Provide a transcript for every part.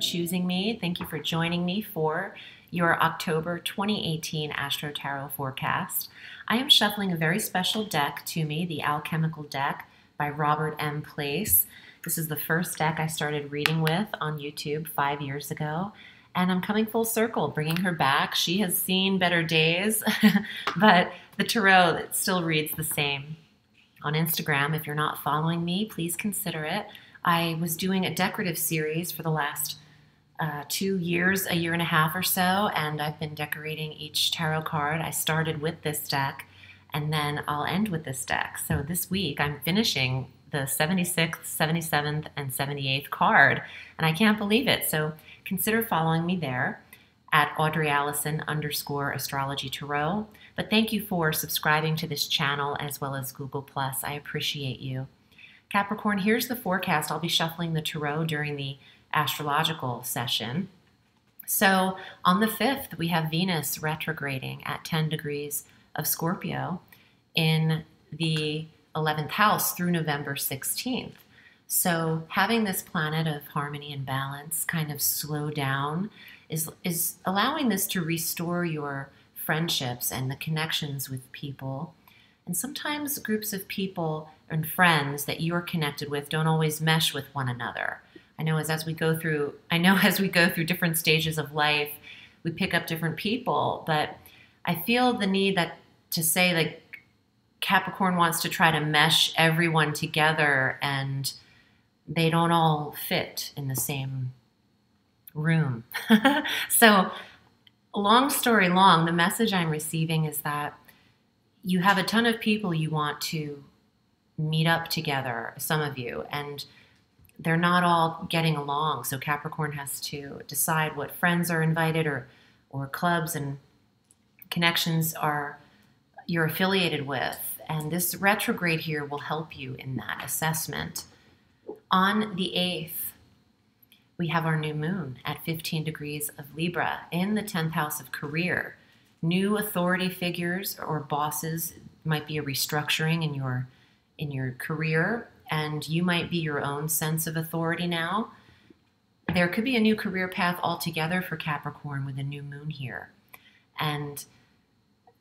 choosing me. Thank you for joining me for your October 2018 Astro Tarot forecast. I am shuffling a very special deck to me, the Alchemical deck by Robert M. Place. This is the first deck I started reading with on YouTube 5 years ago, and I'm coming full circle, bringing her back. She has seen better days, but the tarot it still reads the same. On Instagram, if you're not following me, please consider it. I was doing a decorative series for the last 2 years, a year and a half or so, and I've been decorating each tarot card. I started with this deck, and then I'll end with this deck. So this week, I'm finishing the 76th, 77th, and 78th card, and I can't believe it. So consider following me there at Audrey Alison _astrology tarot. But thank you for subscribing to this channel as well as Google+. I appreciate you. Capricorn, here's the forecast. I'll be shuffling the tarot during the astrological session. So on the 5th, we have Venus retrograding at 10 degrees of Scorpio in the 11th house through November 16th. So having this planet of harmony and balance kind of slow down is allowing this to restore your friendships and the connections with people. And sometimes groups of people and friends that you're connected with don't always mesh with one another. I know as we go through different stages of life, we pick up different people, but I feel the need to say like Capricorn wants to try to mesh everyone together, and they don't all fit in the same room. So long story long, the message I'm receiving is that you have a ton of people you want to meet up together, some of you, and they're not all getting along. So Capricorn has to decide what friends are invited or clubs and connections you're affiliated with. And this retrograde here will help you in that assessment. On the 8th, we have our new moon at 15 degrees of Libra in the 10th house of career. New authority figures or bosses might be a restructuring in your career, and you might be your own sense of authority now. There could be a new career path altogether for Capricorn with a new moon here. And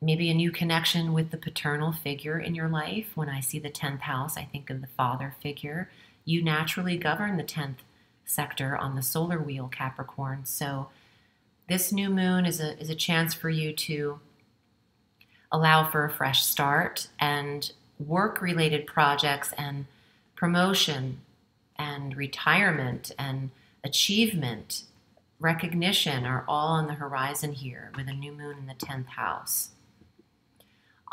maybe a new connection with the paternal figure in your life. When I see the 10th house, I think of the father figure. You naturally govern the 10th sector on the solar wheel, Capricorn. So this new moon is a chance for you to allow for a fresh start, and work-related projects and promotion and retirement and achievement, recognition are all on the horizon here with a new moon in the 10th house.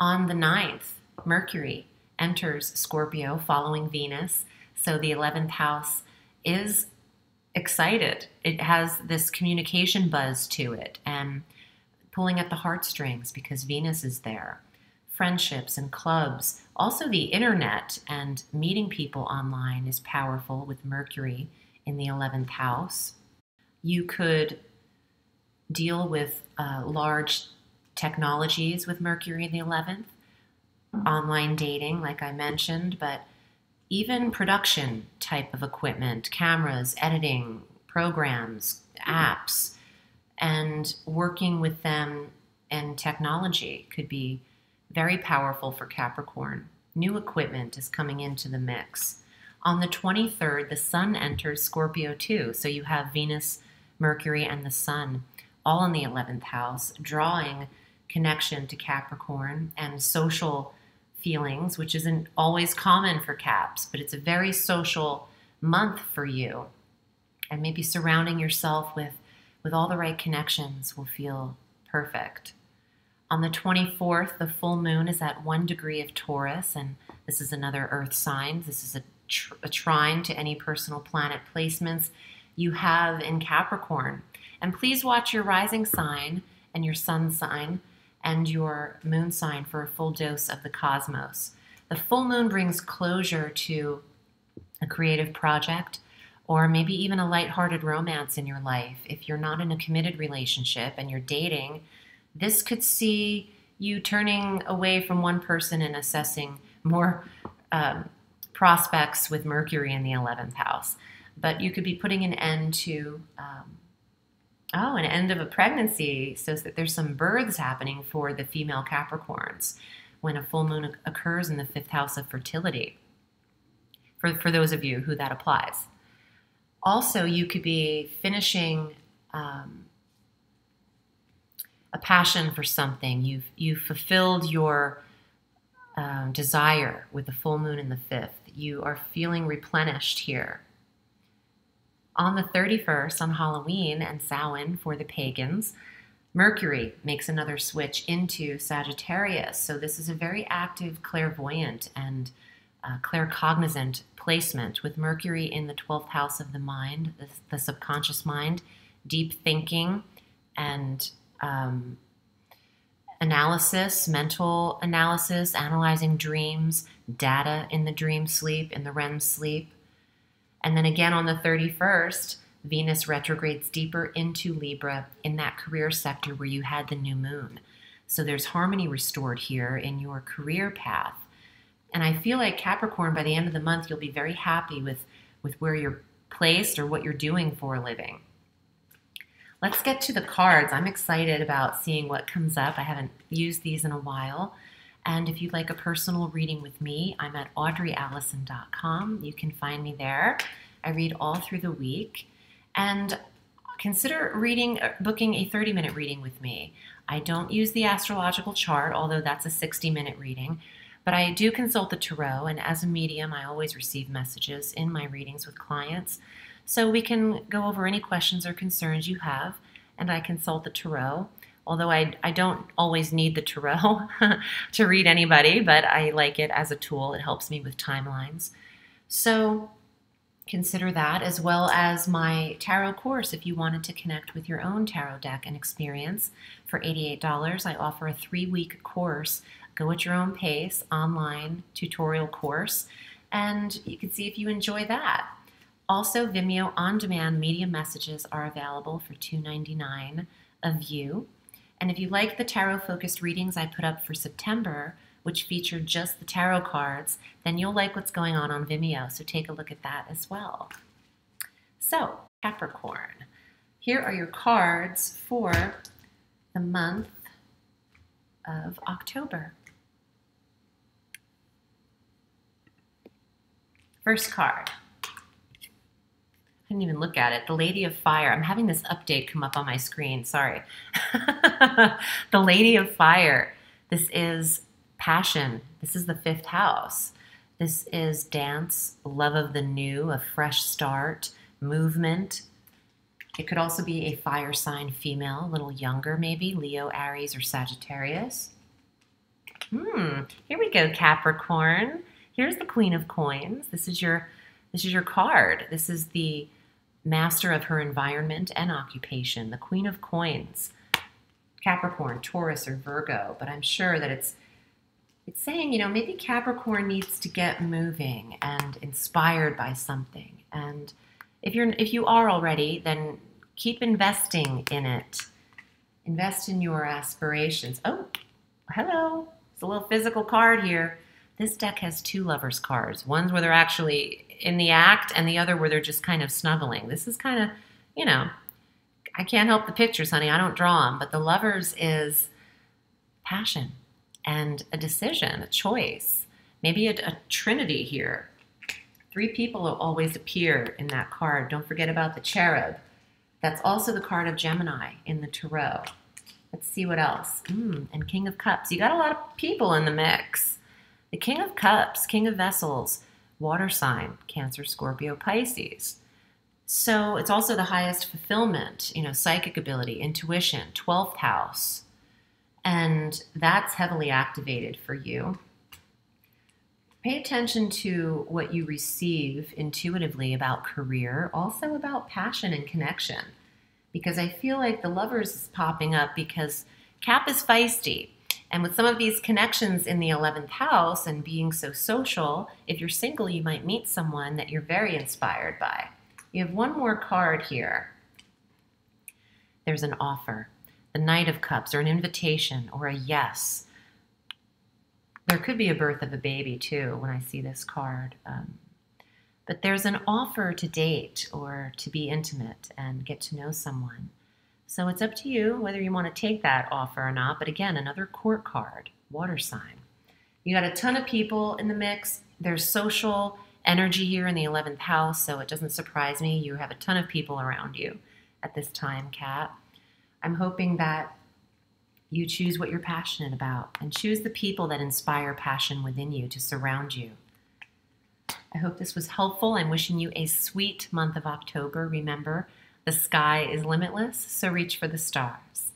On the 9th, Mercury enters Scorpio following Venus. So the 11th house is excited. It has this communication buzz to it and pulling at the heartstrings because Venus is there. Friendships and clubs. Also the internet and meeting people online is powerful with Mercury in the 11th house. You could deal with large technologies with Mercury in the 11th. Online dating, like I mentioned, but even production type of equipment, cameras, editing, programs, apps, and working with them and technology could be very powerful for Capricorn. New equipment is coming into the mix. On the 23rd, the Sun enters Scorpio too. So you have Venus, Mercury, and the Sun all in the 11th house, drawing connection to Capricorn and social feelings, which isn't always common for Caps, but it's a very social month for you. And maybe surrounding yourself with all the right connections will feel perfect. On the 24th, the full moon is at 1 degree of Taurus, and this is another earth sign. This is a trine to any personal planet placements you have in Capricorn. And please watch your rising sign and your sun sign and your moon sign for a full dose of the cosmos. The full moon brings closure to a creative project or maybe even a lighthearted romance in your life. If you're not in a committed relationship and you're dating, this could see you turning away from one person and assessing more prospects with Mercury in the 11th house. But you could be putting an end to, an end of a pregnancy, so that there's some births happening for the female Capricorns when a full moon occurs in the 5th house of fertility, for those of you who that applies. Also, you could be finishing a passion for something. You've fulfilled your desire with the full moon in the 5th. You are feeling replenished here. On the 31st, on Halloween and Samhain for the pagans, Mercury makes another switch into Sagittarius. So this is a very active clairvoyant and claircognizant placement, with Mercury in the 12th house of the mind, the subconscious mind, deep thinking and analysis, mental analysis, analyzing dreams, data in the dream sleep, in the REM sleep. And then again on the 31st, Venus retrogrades deeper into Libra in that career sector where you had the new moon. So there's harmony restored here in your career path. And I feel like Capricorn, by the end of the month, you'll be very happy with where you're placed or what you're doing for a living. Let's get to the cards. I'm excited about seeing what comes up. I haven't used these in a while. And if you'd like a personal reading with me, I'm at audreyalison.com. You can find me there. I read all through the week. And consider booking a 30-minute reading with me. I don't use the astrological chart, although that's a 60-minute reading. But I do consult the tarot, and as a medium, I always receive messages in my readings with clients. So we can go over any questions or concerns you have, and I consult the tarot. Although I don't always need the tarot to read anybody, but I like it as a tool. It helps me with timelines. So consider that, as well as my tarot course if you wanted to connect with your own tarot deck and experience. For $88, I offer a 3-week course, go at your own pace, online tutorial course, and you can see if you enjoy that. Also, Vimeo on-demand medium messages are available for $2.99 a view. And if you like the tarot-focused readings I put up for September, which feature just the tarot cards, then you'll like what's going on Vimeo, so take a look at that as well. So, Capricorn, here are your cards for the month of October. First card. I didn't even look at it. The Lady of Fire. I'm having this update come up on my screen. Sorry. The Lady of Fire. This is passion. This is the 5th house. This is dance, love of the new, a fresh start, movement. It could also be a fire sign female, a little younger maybe, Leo, Aries, or Sagittarius. Here we go, Capricorn. Here's the Queen of Coins. This is your card. This is the master of her environment and occupation, the Queen of Coins. Capricorn, Taurus, or Virgo, but I'm sure that it's saying, maybe Capricorn needs to get moving and inspired by something. And if you are already, then keep investing in it. Invest in your aspirations. Oh, hello. It's a little physical card here. This deck has 2 lovers cards. One's where they're actually in the act, and the other where they're just kind of snuggling. This is kind of, I can't help the pictures, honey. I don't draw them. But the lovers is passion and a decision, a choice. Maybe a trinity here. 3 people will always appear in that card. Don't forget about the cherub. That's also the card of Gemini in the tarot. Let's see what else. And King of Cups. You got a lot of people in the mix. The King of Cups, King of Vessels, water sign, Cancer, Scorpio, Pisces. So it's also the highest fulfillment, psychic ability, intuition, 12th house. And that's heavily activated for you. Pay attention to what you receive intuitively about career, also about passion and connection. Because I feel like the lovers is popping up because Cap is feisty. And with some of these connections in the 11th house and being so social, if you're single, you might meet someone that you're very inspired by. You have one more card here. There's an offer, the Knight of Cups, or an invitation, or a yes. There could be a birth of a baby, too, when I see this card. But there's an offer to date or to be intimate and get to know someone. So it's up to you whether you want to take that offer or not. But again, another court card, water sign. You got a ton of people in the mix. There's social energy here in the 11th house, so it doesn't surprise me. You have a ton of people around you at this time, Cap. I'm hoping that you choose what you're passionate about and choose the people that inspire passion within you to surround you. I hope this was helpful. I'm wishing you a sweet month of October. Remember, the sky is limitless, so reach for the stars.